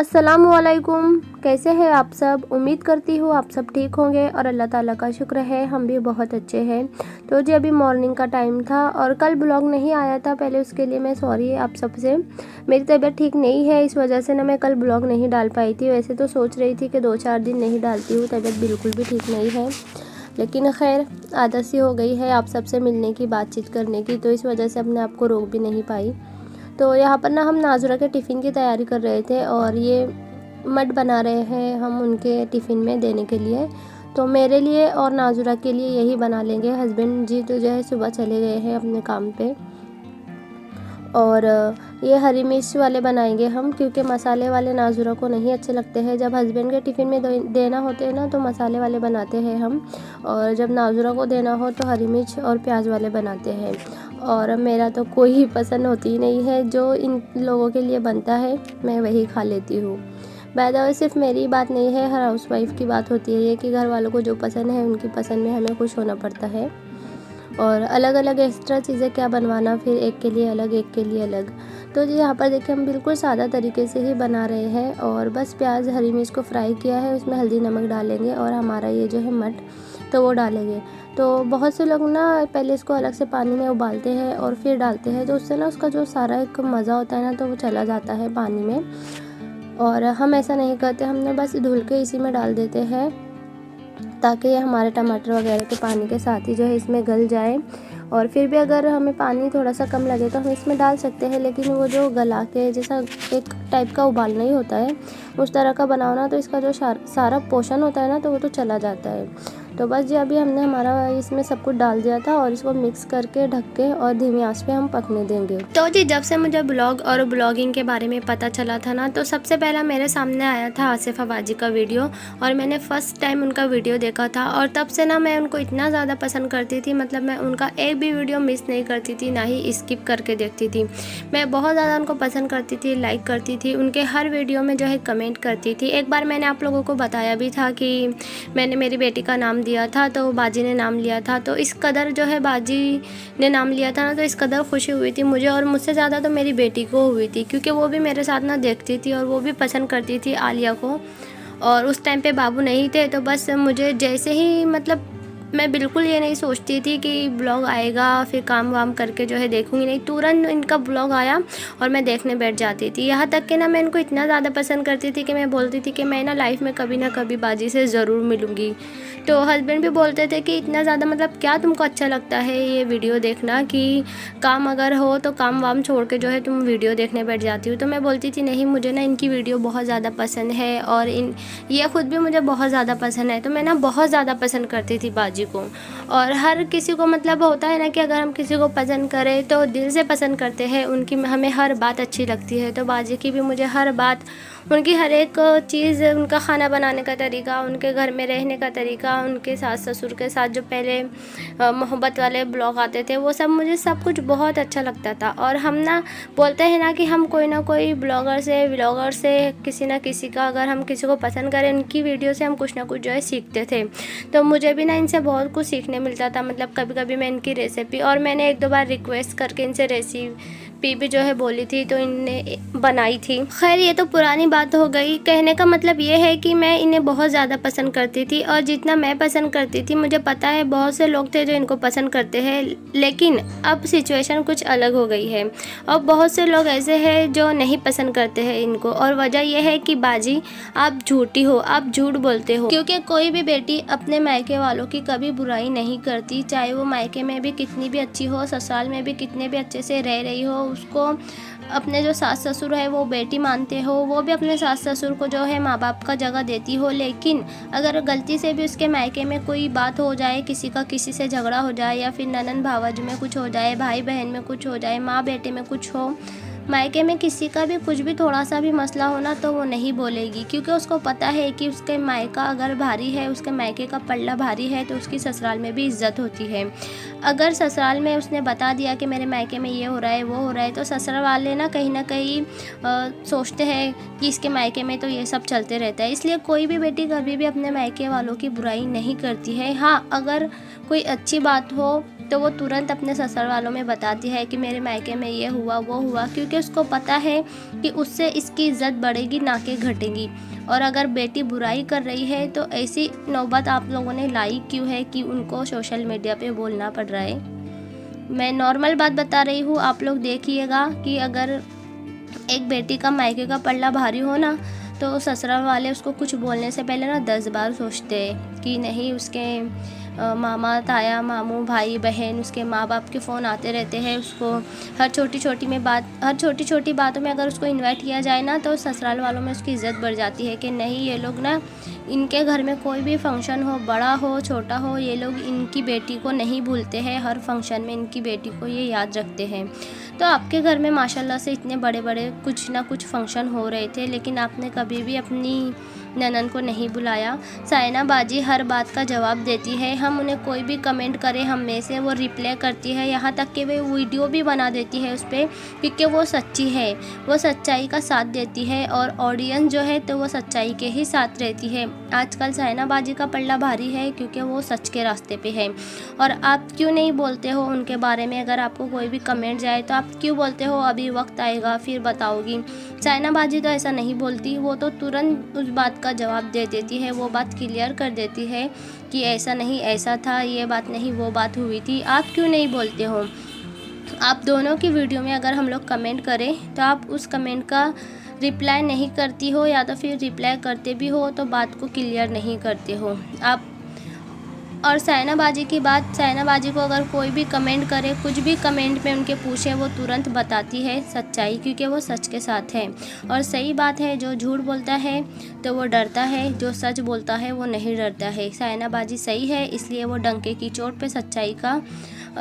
अस्सलामुअलैकुम। कैसे हैं आप सब? उम्मीद करती हूँ आप सब ठीक होंगे और अल्लाह ताला का शुक्र है हम भी बहुत अच्छे हैं। तो जी अभी मॉर्निंग का टाइम था और कल ब्लॉग नहीं आया था, पहले उसके लिए मैं सॉरी आप सब से। मेरी तबीयत ठीक नहीं है, इस वजह से ना मैं कल ब्लॉग नहीं डाल पाई थी। वैसे तो सोच रही थी कि 2-4 दिन नहीं डालती हूँ, तबीयत बिल्कुल भी ठीक नहीं है, लेकिन खैर आदत सी हो गई है आप सबसे मिलने की, बातचीत करने की, तो इस वजह से अपने आप को रोक भी नहीं पाई। तो यहाँ पर ना हम नाजुरा के टिफ़िन की तैयारी कर रहे थे और ये मड बना रहे हैं हम उनके टिफ़िन में देने के लिए। तो मेरे लिए और नाजुरा के लिए यही बना लेंगे। हस्बैंड जी तो जो है सुबह चले गए हैं अपने काम पे, और ये हरी मिर्च वाले बनाएंगे हम, क्योंकि मसाले वाले नाजुरा को नहीं अच्छे लगते हैं। जब हस्बैंड के टिफ़िन में देना होते हैं ना तो मसाले वाले बनाते हैं हम, और जब नाजुरा को देना हो तो हरी मिर्च और प्याज वाले बनाते हैं। और मेरा तो कोई ही पसंद होती ही नहीं है, जो इन लोगों के लिए बनता है मैं वही खा लेती हूँ। बाय द वे सिर्फ मेरी बात नहीं है, हर हाउसवाइफ की बात होती है ये कि घर वालों को जो पसंद है उनकी पसंद में हमें खुश होना पड़ता है। और अलग अलग एक्स्ट्रा चीज़ें क्या बनवाना, फिर एक के लिए अलग एक के लिए अलग। तो जी यहाँ पर देखिए हम बिल्कुल सादा तरीके से ही बना रहे हैं, और बस प्याज हरी मिर्च को फ्राई किया है, उसमें हल्दी नमक डालेंगे और हमारा ये जो है मट तो वो डालेंगे। तो बहुत से लोग ना पहले इसको अलग से पानी में उबालते हैं और फिर डालते हैं, तो उससे ना उसका जो सारा एक मज़ा होता है ना तो वो चला जाता है पानी में। और हम ऐसा नहीं करते, हमने बस धुल के इसी में डाल देते हैं ताकि ये हमारे टमाटर वगैरह के पानी के साथ ही जो है इसमें गल जाए। और फिर भी अगर हमें पानी थोड़ा सा कम लगे तो हम इसमें डाल सकते हैं, लेकिन वो जो गला के जैसा एक टाइप का उबालना ही होता है उस तरह का बनाओ ना, तो इसका जो सारा पोषण होता है ना तो वो तो चला जाता है। तो बस जी अभी हमने हमारा इसमें सब कुछ डाल दिया था और इसको मिक्स करके ढक के और धीमी आंच पे हम पकने देंगे। तो जी जब से मुझे ब्लॉग और ब्लॉगिंग के बारे में पता चला था ना, तो सबसे पहला मेरे सामने आया था आसिफ अवाजी का वीडियो, और मैंने फ़र्स्ट टाइम उनका वीडियो देखा था। और तब से ना मैं उनको इतना ज़्यादा पसंद करती थी, मतलब मैं उनका एक भी वीडियो मिस नहीं करती थी, ना ही स्किप करके देखती थी। मैं बहुत ज़्यादा उनको पसंद करती थी, लाइक करती थी, उनके हर वीडियो में जो है कमेंट करती थी। एक बार मैंने आप लोगों को बताया भी था कि मैंने मेरी बेटी का नाम दिया था तो बाजी ने नाम लिया था, तो इस कदर जो है बाजी ने नाम लिया था ना, तो इस कदर खुशी हुई थी मुझे, और मुझसे ज़्यादा तो मेरी बेटी को हुई थी, क्योंकि वो भी मेरे साथ ना देखती थी और वो भी पसंद करती थी आलिया को। और उस टाइम पे बाबू नहीं थे, तो बस मुझे जैसे ही मतलब मैं बिल्कुल ये नहीं सोचती थी कि ब्लॉग आएगा फिर काम वाम करके जो है देखूंगी, नहीं, तुरंत इनका ब्लॉग आया और मैं देखने बैठ जाती थी। यहाँ तक कि ना मैं इनको इतना ज़्यादा पसंद करती थी कि मैं बोलती थी कि मैं ना लाइफ में कभी ना कभी बाजी से ज़रूर मिलूँगी। तो हस्बैंड भी बोलते थे कि इतना ज़्यादा मतलब क्या तुमको अच्छा लगता है ये वीडियो देखना, कि काम अगर हो तो काम वाम छोड़ के जो है तुम वीडियो देखने बैठ जाती हो। तो मैं बोलती थी नहीं, मुझे ना इनकी वीडियो बहुत ज़्यादा पसंद है, और ये ख़ुद भी मुझे बहुत ज़्यादा पसंद है। तो मैं ना बहुत ज़्यादा पसंद करती थी बाजी को। और हर किसी को मतलब होता है ना कि अगर हम किसी को पसंद करें तो दिल से पसंद करते हैं, उनकी हमें हर बात अच्छी लगती है। तो बाजी की भी मुझे हर बात, उनकी हर एक चीज़, उनका खाना बनाने का तरीका, उनके घर में रहने का तरीका, उनके सास ससुर के साथ जो पहले मोहब्बत वाले ब्लॉग आते थे, वो सब मुझे सब कुछ बहुत अच्छा लगता था। और हम ना बोलते हैं ना कि हम कोई ना कोई ब्लॉगर से व्लॉगर से किसी ना किसी का, अगर हम किसी को पसंद करें उनकी वीडियो से हम कुछ ना कुछ जो है सीखते थे। तो मुझे भी ना इनसे बहुत कुछ सीखने मिलता था। मतलब कभी कभी मैं इनकी रेसिपी, और मैंने 1-2 बार रिक्वेस्ट करके इनसे रेसिपी भी जो है बोली थी तो इनने बनाई थी। खैर ये तो पुरानी बात हो गई। कहने का मतलब ये है कि मैं इन्हें बहुत ज़्यादा पसंद करती थी, और जितना मैं पसंद करती थी मुझे पता है बहुत से लोग थे जो इनको पसंद करते हैं, लेकिन अब सिचुएशन कुछ अलग हो गई है। अब बहुत से लोग ऐसे हैं जो नहीं पसंद करते हैं इनको, और वजह यह है कि बाजी आप झूठी हो, आप झूठ बोलते हो। क्योंकि कोई भी बेटी अपने मायके वालों की कभी बुराई नहीं करती, चाहे वो मायके में भी कितनी भी अच्छी हो, ससुराल में भी कितने भी अच्छे से रह रही हो, उसको अपने जो सास ससुर है वो बेटी मानते हो, वो भी अपने सास ससुर को जो है माँ बाप का जगह देती हो। लेकिन अगर गलती से भी उसके मायके में कोई बात हो जाए, किसी का किसी से झगड़ा हो जाए, या फिर ननन भावज में कुछ हो जाए, भाई बहन में कुछ हो जाए, माँ बेटे में कुछ हो, मायके में किसी का भी कुछ भी थोड़ा सा भी मसला होना, तो वो नहीं बोलेगी, क्योंकि उसको पता है कि उसके मायका अगर भारी है, उसके मायके का पल्ला भारी है, तो उसकी ससुराल में भी इज्जत होती है। अगर ससुराल में उसने बता दिया कि मेरे मायके में ये हो रहा है वो हो रहा है, तो ससुराल वाले ना कहीं सोचते हैं कि इसके मायके में तो ये सब चलते रहता है। इसलिए कोई भी बेटी कभी भी अपने मायके वालों की बुराई नहीं करती है। हाँ, अगर कोई अच्छी बात हो तो वो तुरंत अपने ससुर वालों में बताती है कि मेरे मायके में ये हुआ वो हुआ, क्योंकि उसको पता है कि उससे इसकी इज़्ज़त बढ़ेगी ना कि घटेगी। और अगर बेटी बुराई कर रही है तो ऐसी नौबत आप लोगों ने लाई क्यों है कि उनको सोशल मीडिया पे बोलना पड़ रहा है। मैं नॉर्मल बात बता रही हूँ, आप लोग देखिएगा कि अगर एक बेटी का मायके का पल्ला भारी हो ना, तो ससुराल वाले उसको कुछ बोलने से पहले ना 10 बार सोचते हैं कि नहीं उसके मामा ताया मामू भाई बहन उसके माँ बाप के फ़ोन आते रहते हैं उसको। हर छोटी छोटी बातों में अगर उसको इनवाइट किया जाए ना, तो ससुराल वालों में उसकी इज़्ज़त बढ़ जाती है कि नहीं ये लोग ना, इनके घर में कोई भी फंक्शन हो, बड़ा हो छोटा हो, ये लोग इनकी बेटी को नहीं भूलते हैं, हर फंक्शन में इनकी बेटी को ये याद रखते हैं। तो आपके घर में माशाल्लाह से इतने बड़े बड़े कुछ ना कुछ फंक्शन हो रहे थे, लेकिन आपने कभी भी अपनी ननद को नहीं बुलाया। सायना बाजी हर बात का जवाब देती है, हम उन्हें कोई भी कमेंट करें हम में से वो रिप्लाई करती है, यहाँ तक कि वे वीडियो भी बना देती है उस पर, क्योंकि वो सच्ची है, वो सच्चाई का साथ देती है और ऑडियंस जो है तो वो सच्चाई के ही साथ रहती है। आजकल सायना बाजी का पल्ला भारी है क्योंकि वो सच के रास्ते पे है। और आप क्यों नहीं बोलते हो उनके बारे में? अगर आपको कोई भी कमेंट जाए तो आप क्यों बोलते हो अभी वक्त आएगा फिर बताओगी? सायना बाजी तो ऐसा नहीं बोलती, वो तो तुरंत उस बात का जवाब दे देती है, वो बात क्लियर कर देती है कि ऐसा नहीं ऐसा था, ये बात नहीं वो बात हुई थी। आप क्यों नहीं बोलते हो? आप दोनों की वीडियो में अगर हम लोग कमेंट करें तो आप उस कमेंट का रिप्लाई नहीं करती हो, या तो फिर रिप्लाई करते भी हो तो बात को क्लियर नहीं करते हो आप। और सायना बाजी की बात, सायना बाजी को अगर कोई भी कमेंट करे, कुछ भी कमेंट में उनके पूछे, वो तुरंत बताती है सच्चाई, क्योंकि वो सच के साथ है। और सही बात है, जो झूठ बोलता है तो वो डरता है, जो सच बोलता है वो नहीं डरता है। सायना बाजी सही है, इसलिए वो डंके की चोट पे सच्चाई का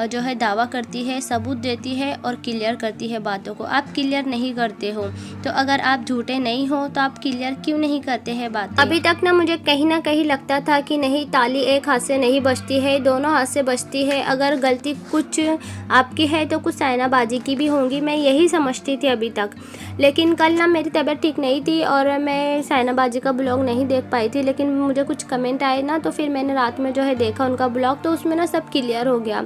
जो है दावा करती है, सबूत देती है और क्लियर करती है बातों को। आप क्लियर नहीं करते हो, तो अगर आप झूठे नहीं हो तो आप क्लियर क्यों नहीं करते हैं बात? अभी तक ना मुझे कहीं ना कहीं लगता था कि नहीं, ताली एक हाथ से नहीं बजती है, दोनों हाथ से बजती है। अगर गलती कुछ आपकी है तो कुछ सायना बाजी की भी होंगी, मैं यही समझती थी अभी तक। लेकिन कल ना मेरी तबीयत ठीक नहीं थी और मैं सायना बाजी का ब्लॉग नहीं देख पाई थी, लेकिन मुझे कुछ कमेंट आए ना, तो फिर मैंने रात में जो है देखा उनका ब्लॉग, तो उसमें ना सब क्लियर हो गया।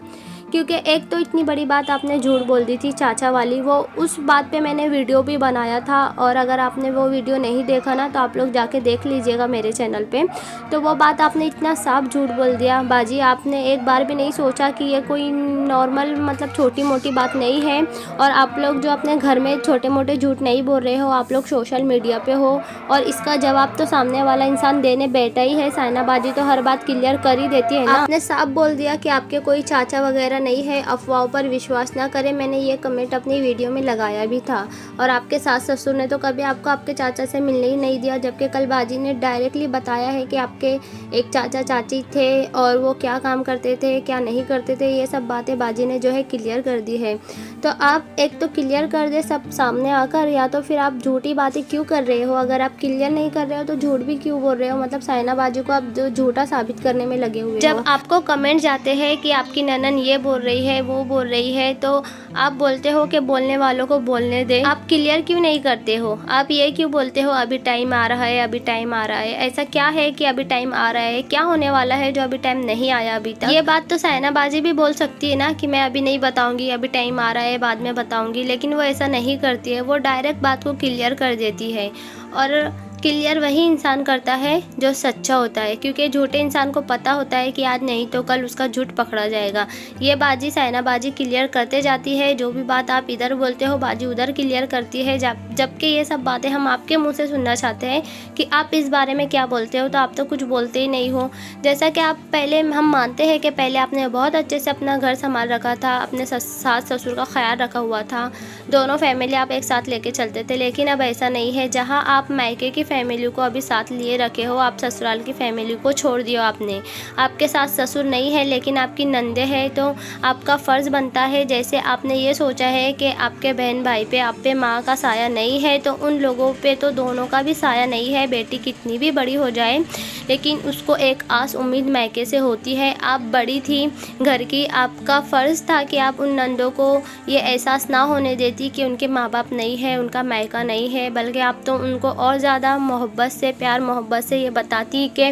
क्योंकि एक तो इतनी बड़ी बात आपने झूठ बोल दी थी चाचा वाली, वो उस बात पे मैंने वीडियो भी बनाया था, और अगर आपने वो वीडियो नहीं देखा ना तो आप लोग जाके देख लीजिएगा मेरे चैनल पे। तो वो बात आपने इतना साफ झूठ बोल दिया बाजी, आपने एक बार भी नहीं सोचा कि ये कोई नॉर्मल मतलब छोटी मोटी बात नहीं है। और आप लोग जो अपने घर में छोटे मोटे झूठ नहीं बोल रहे हो, आप लोग सोशल मीडिया पे हो, और इसका जवाब तो सामने वाला इंसान देने बैठा ही है। सायना बाजी तो हर बात क्लियर कर ही देती है ना। आपने साफ बोल दिया कि आपके कोई चाचा वगैरह नहीं है, अफवाहों पर विश्वास ना करें। मैंने ये कमेंट अपनी वीडियो में लगाया भी था। और आपके सास ससुर ने तो कभी आपको आपके चाचा से मिलने ही नहीं दिया, जबकि कल बाजी ने डायरेक्टली बताया है कि आपके एक चाचा चाची थे और वो क्या काम करते थे क्या नहीं करते थे, ये सब बातें बाजी ने जो है क्लियर कर दी है। तो आप एक तो क्लियर कर दे सब सामने आकर, या तो फिर आप झूठी बातें क्यों कर रहे हो? अगर आप क्लियर नहीं कर रहे हो तो झूठ भी क्यों बोल रहे हो? मतलब सायना बाजी को आप जो झूठा साबित करने में लगे हुए। जब आपको कमेंट जाते हैं कि आपकी ननन ये बोल रही है वो बोल रही है, तो आप बोलते हो कि बोलने वालों को बोलने दे। आप क्लियर क्यों नहीं करते हो? आप ये क्यों बोलते हो अभी टाइम आ रहा है, अभी टाइम आ रहा है? ऐसा क्या है कि अभी टाइम आ रहा है? क्या होने वाला है जो अभी टाइम नहीं आया अभी तक? ये बात तो सायना बाजी भी बोल सकती है ना कि मैं अभी नहीं बताऊंगी, अभी टाइम आ रहा है बाद में बताऊंगी, लेकिन वो ऐसा नहीं करती है। वो डायरेक्ट बात को क्लियर कर देती है। और क्लियर वही इंसान करता है जो सच्चा होता है, क्योंकि झूठे इंसान को पता होता है कि आज नहीं तो कल उसका झूठ पकड़ा जाएगा। ये बाजी सायना बाजी क्लियर करते जाती है, जो भी बात आप इधर बोलते हो बाजी उधर क्लियर करती है। जबकि ये सब बातें हम आपके मुंह से सुनना चाहते हैं कि आप इस बारे में क्या बोलते हो, तो आप तो कुछ बोलते ही नहीं हो। जैसा कि आप पहले, हम मानते हैं कि पहले आपने बहुत अच्छे से अपना घर संभाल रखा था, अपने सास ससुर का ख्याल रखा हुआ था, दोनों फैमिली आप एक साथ लेके चलते थे। लेकिन अब ऐसा नहीं है। जहाँ आप मायके की फैमिली को अभी साथ लिए रखे हो, आप ससुराल की फैमिली को छोड़ दिया आपने। आपके सास ससुर नहीं है लेकिन आपकी नंदे है, तो आपका फ़र्ज़ बनता है, जैसे आपने ये सोचा है कि आपके बहन भाई पे आप पे माँ का साया नहीं है, तो उन लोगों पे तो दोनों का भी साया नहीं है। बेटी कितनी भी बड़ी हो जाए लेकिन उसको एक आस उम्मीद मायके से होती है। आप बड़ी थी घर की, आपका फ़र्ज़ था कि आप उन नंदों को ये एहसास ना होने देती कि उनके माँ बाप नहीं है, उनका मायका नहीं है, बल्कि आप तो उनको और ज़्यादा मोहब्बत से, प्यार मोहब्बत से ये बताती कि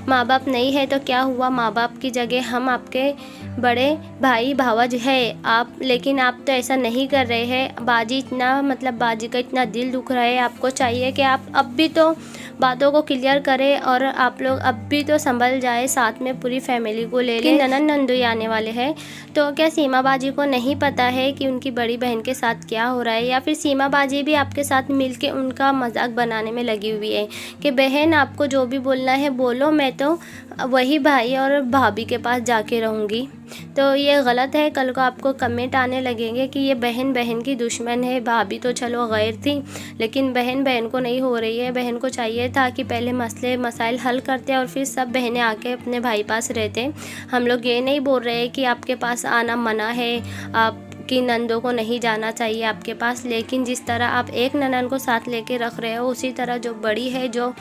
माँ बाप नहीं है तो क्या हुआ, माँ बाप की जगह हम आपके बड़े भाई भावज है आप, लेकिन आप तो ऐसा नहीं कर रहे हैं। बाजी इतना मतलब बाजी का इतना दिल दुख रहा है, आपको चाहिए कि आप अब भी तो बातों को क्लियर करें और आप लोग अब भी तो संभल जाए, साथ में पूरी फैमिली को ले लें। ननन नंदोई आने वाले हैं, तो क्या सीमा बाजी को नहीं पता है कि उनकी बड़ी बहन के साथ क्या हो रहा है, या फिर सीमा बाजी भी आपके साथ मिलके उनका मजाक बनाने में लगी हुई है कि बहन आपको जो भी बोलना है बोलो, मैं तो वही भाई और भाभी के पास जाके रहूँगी। तो ये गलत है। कल को आपको कमेंट आने लगेंगे कि ये बहन बहन की दुश्मन है। भाभी तो चलो गैर थी, लेकिन बहन बहन को नहीं हो रही है। बहन को चाहिए था कि पहले मसले मसाइल हल करते और फिर सब बहनें आके अपने भाई पास रहते। हम लोग ये नहीं बोल रहे कि आपके पास आना मना है, आप कि नंदों को नहीं जाना चाहिए आपके पास, लेकिन जिस तरह आप एक ननन को साथ लेके रख रहे हो, उसी तरह जो बड़ी है, जो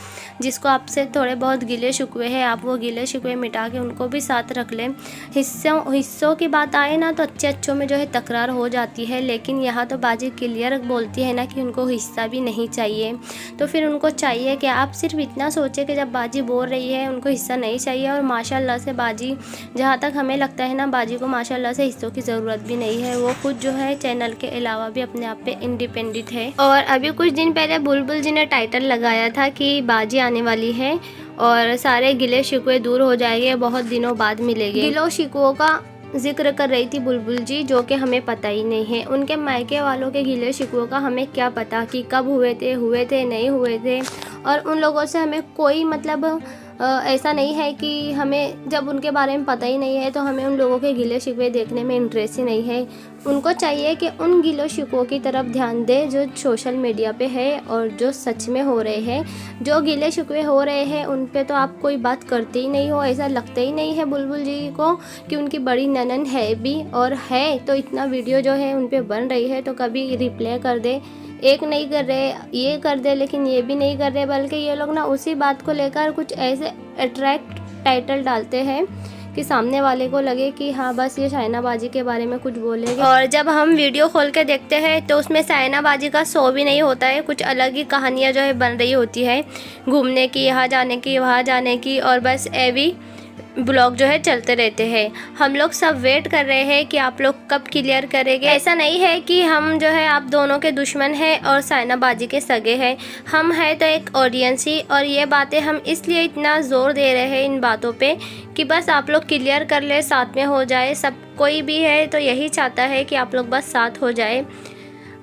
जिसको आपसे थोड़े बहुत गिले शिकवे हैं, आप वो गिले शिकवे मिटा के उनको भी साथ रख लें। हिस्सों की बात आए ना तो अच्छे अच्छों में जो है तकरार हो जाती है, लेकिन यहाँ तो बाजी क्लियर बोलती है ना कि उनको हिस्सा भी नहीं चाहिए। तो फिर उनको चाहिए कि आप सिर्फ इतना सोचें कि जब बाजी बोल रही है उनको हिस्सा नहीं चाहिए। और माशाल्लाह से बाजी, जहाँ तक हमें लगता है ना, बाजी को माशाल्लाह से हिस्सों की ज़रूरत भी नहीं है। वो खुद जो है चैनल के अलावा भी अपने आप पे इंडिपेंडेंट है। और अभी कुछ दिन पहले बुलबुल जी ने टाइटल लगाया था कि बाजी आने वाली है और सारे गिले शिकवे दूर हो जाएंगे, बहुत दिनों बाद मिलेंगे। गिलो शिकवों का जिक्र कर रही थी बुलबुल जी, जो कि हमें पता ही नहीं है। उनके मायके वालों के गिले शिकवों का हमें क्या पता कि कब हुए थे नहीं हुए थे। और उन लोगों से हमें कोई मतलब ऐसा नहीं है कि हमें, जब उनके बारे में पता ही नहीं है तो हमें उन लोगों के गिले शिकवे देखने में इंटरेस्ट ही नहीं है। उनको चाहिए कि उन गिले शिकवों की तरफ ध्यान दे जो सोशल मीडिया पे है और जो सच में हो रहे हैं। जो गिले शिकवे हो रहे हैं उन पे तो आप कोई बात करते ही नहीं हो, ऐसा लगता ही नहीं है बुलबुल जी को कि उनकी बड़ी ननन है भी, और है तो इतना वीडियो जो है उन पे बन रही है तो कभी रिप्लाई कर दे। एक नहीं कर रहे, ये कर दे, लेकिन ये भी नहीं कर रहे, बल्कि ये लोग ना उसी बात को लेकर कुछ ऐसे अट्रैक्ट टाइटल डालते हैं कि सामने वाले को लगे कि हाँ बस ये शाइना बाजी के बारे में कुछ बोलेंगे। और जब हम वीडियो खोल के देखते हैं तो उसमें शाइना बाजी का शो भी नहीं होता है, कुछ अलग ही कहानियाँ जो है बन रही होती है, घूमने की, यहाँ जाने की, वहाँ जाने की, और बस एवी ब्लॉग जो है चलते रहते हैं। हम लोग सब वेट कर रहे हैं कि आप लोग कब क्लियर करेंगे। ऐसा नहीं है कि हम जो है आप दोनों के दुश्मन हैं और शाइना बाजी के सगे हैं, हम हैं तो एक ऑडियंस ही। और ये बातें हम इसलिए इतना ज़ोर दे रहे हैं इन बातों पे कि बस आप लोग क्लियर कर ले, साथ में हो जाए। सब कोई भी है तो यही चाहता है कि आप लोग बस साथ हो जाए।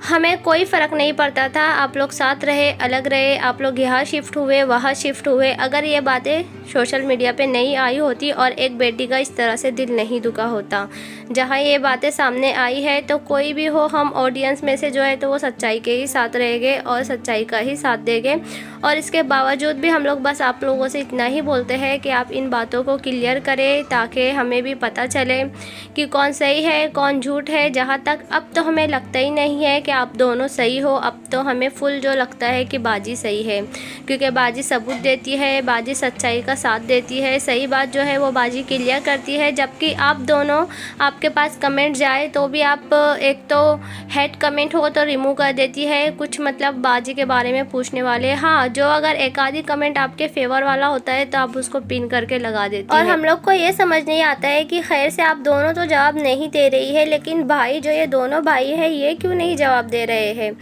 हमें कोई फ़र्क नहीं पड़ता था आप लोग साथ रहे अलग रहे, आप लोग यहाँ शिफ्ट हुए वहाँ शिफ्ट हुए, अगर ये बातें सोशल मीडिया पे नहीं आई होती और एक बेटी का इस तरह से दिल नहीं दुखा होता। जहाँ ये बातें सामने आई है तो कोई भी हो, हम ऑडियंस में से जो है तो वो सच्चाई के ही साथ रहेंगे और सच्चाई का ही साथ देंगे। और इसके बावजूद भी हम लोग बस आप लोगों से इतना ही बोलते हैं कि आप इन बातों को क्लियर करें ताकि हमें भी पता चले कि कौन सही है कौन झूठ है। जहाँ तक अब तो हमें लगता ही नहीं है कि आप दोनों सही हो, अब तो हमें फुल जो लगता है कि बाजी सही है, क्योंकि बाजी सबूत देती है, बाजी सच्चाई का साथ देती है, सही बात जो है वो बाजी क्लियर करती है। जबकि आप दोनों, आपके पास कमेंट जाए तो भी आप एक तो हेड कमेंट हो तो रिमूव कर देती है, कुछ मतलब बाजी के बारे में पूछने वाले। हाँ, जो अगर एक आधी कमेंट आपके फेवर वाला होता है तो आप उसको पिन करके लगा देती है। और हम लोग को ये समझ नहीं आता है कि खैर से आप दोनों तो जवाब नहीं दे रही है, लेकिन भाई जो ये दोनों भाई है ये क्यों नहीं जवाब दे रहे हैं।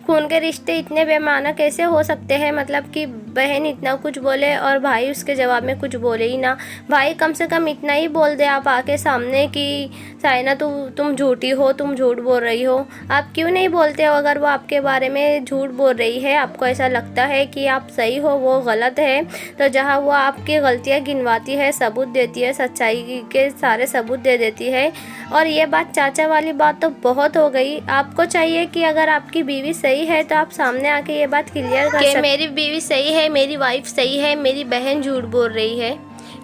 खून के रिश्ते इतने बेमाना कैसे हो सकते हैं, मतलब कि बहन इतना कुछ बोले और भाई उसके जवाब में कुछ बोले ही ना। भाई कम से कम इतना ही बोल दे आप आके सामने कि शाइना तुम झूठी हो, तुम झूठ बोल रही हो। आप क्यों नहीं बोलते हो अगर वो आपके बारे में झूठ बोल रही है, आपको ऐसा लगता है कि आप सही हो वो गलत है, तो जहाँ वो आपकी गलतियाँ गिनवाती है, सबूत देती है, सच्चाई के सारे सबूत दे देती है। और ये बात चाचा वाली बात तो बहुत हो गई। आपको चाहिए कि अगर आपकी बीवी सही है तो आप सामने आके ये बात क्लियर कर सकते, मेरी बीवी सही है, मेरी वाइफ सही है, मेरी बहन झूठ बोल रही है।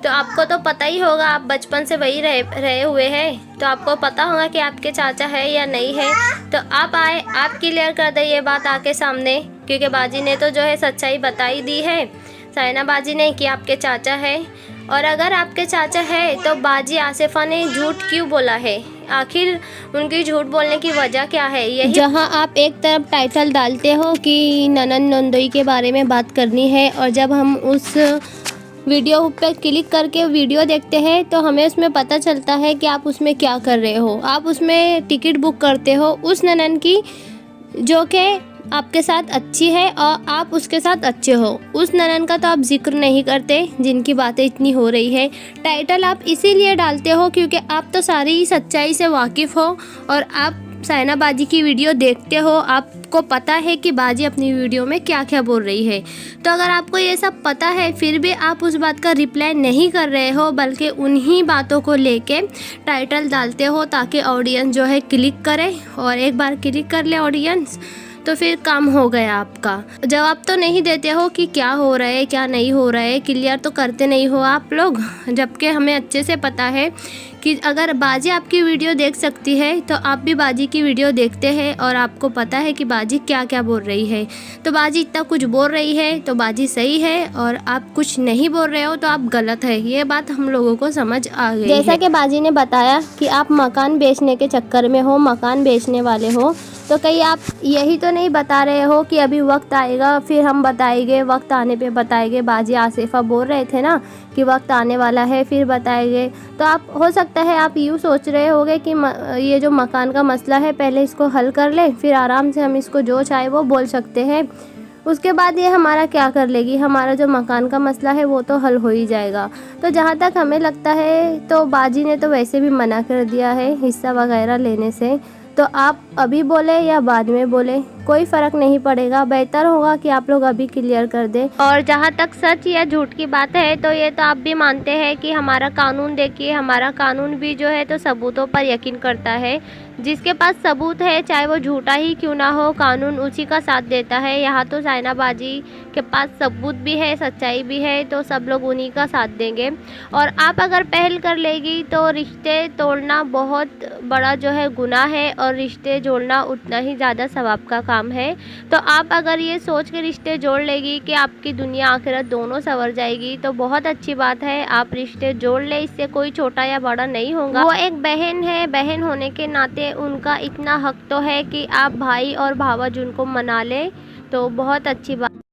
तो आपको तो पता ही होगा, आप बचपन से वही रहे हुए हैं, तो आपको पता होगा कि आपके चाचा है या नहीं है। तो आप आए, आप क्लियर कर दे ये बात आके सामने, क्योंकि बाजी ने तो जो है सच्चाई बताई दी है, शाइना बाजी ने, कि आपके चाचा है। और अगर आपके चाचा है तो बाजी आसिफा ने झूठ क्यों बोला है, आखिर उनकी झूठ बोलने की वजह क्या है। यही जहां आप एक तरफ टाइटल डालते हो कि ननन नंदोई के बारे में बात करनी है, और जब हम उस वीडियो पे क्लिक करके वीडियो देखते हैं तो हमें उसमें पता चलता है कि आप उसमें क्या कर रहे हो। आप उसमें टिकट बुक करते हो उस ननन की जो कि आपके साथ अच्छी है और आप उसके साथ अच्छे हो। उस ननन का तो आप जिक्र नहीं करते जिनकी बातें इतनी हो रही है। टाइटल आप इसीलिए डालते हो क्योंकि आप तो सारी सच्चाई से वाकिफ़ हो और आप साइना बाजी की वीडियो देखते हो। आपको पता है कि बाजी अपनी वीडियो में क्या क्या बोल रही है। तो अगर आपको ये सब पता है फिर भी आप उस बात का रिप्लाई नहीं कर रहे हो बल्कि उन्हीं बातों को लेके टाइटल डालते हो ताकि ऑडियंस जो है क्लिक करे, और एक बार क्लिक कर ले ऑडियंस तो फिर काम हो गया आपका। जवाब तो नहीं देते हो कि क्या हो रहा है क्या नहीं हो रहा है, क्लियर तो करते नहीं हो आप लोग। जबकि हमें अच्छे से पता है कि अगर बाजी आपकी वीडियो देख सकती है तो आप भी बाजी की वीडियो देखते हैं और आपको पता है कि बाजी क्या क्या बोल रही है। तो बाजी इतना कुछ बोल रही है तो बाजी सही है और आप कुछ नहीं बोल रहे हो तो आप गलत है। ये बात हम लोगों को समझ आ गई है। जैसा कि बाजी ने बताया कि आप मकान बेचने के चक्कर में हो, मकान बेचने वाले हो, तो कहीं आप यही तो नहीं बता रहे हो कि अभी वक्त आएगा फिर हम बताएंगे, वक्त आने पे बताएंगे। बाजी आसिफा बोल रहे थे ना कि वक्त आने वाला है फिर बताएंगे। तो आप हो सकता है आप यूँ सोच रहे होगे कि ये जो मकान का मसला है पहले इसको हल कर ले फिर आराम से हम इसको जो चाहे वो बोल सकते हैं, उसके बाद ये हमारा क्या कर लेगी, हमारा जो मकान का मसला है वो तो हल हो ही जाएगा। तो जहाँ तक हमें लगता है तो बाजी ने तो वैसे भी मना कर दिया है हिस्सा वगैरह लेने से। तो आप अभी बोले या बाद में बोले कोई फ़र्क नहीं पड़ेगा, बेहतर होगा कि आप लोग अभी क्लियर कर दें। और जहाँ तक सच या झूठ की बात है तो ये तो आप भी मानते हैं कि हमारा कानून देखिए, हमारा कानून भी जो है तो सबूतों पर यकीन करता है। जिसके पास सबूत है चाहे वो झूठा ही क्यों ना हो, कानून उसी का साथ देता है। यहाँ तो साइना बाजी के पास सबूत भी है, सच्चाई भी है, तो सब लोग उन्हीं का साथ देंगे। और आप अगर पहल कर लेगी तो रिश्ते तोड़ना बहुत बड़ा जो है गुनाह है और रिश्ते जोड़ना उतना ही ज़्यादा सवाब का काम है। तो आप अगर ये सोच के रिश्ते जोड़ लेगी कि आपकी दुनिया आखिरत दोनों संवर जाएगी तो बहुत अच्छी बात है। आप रिश्ते जोड़ ले, इससे कोई छोटा या बड़ा नहीं होगा। वो एक बहन है, बहन होने के नाते उनका इतना हक तो है कि आप भाई और भावज उनको मना ले, तो बहुत अच्छी बात।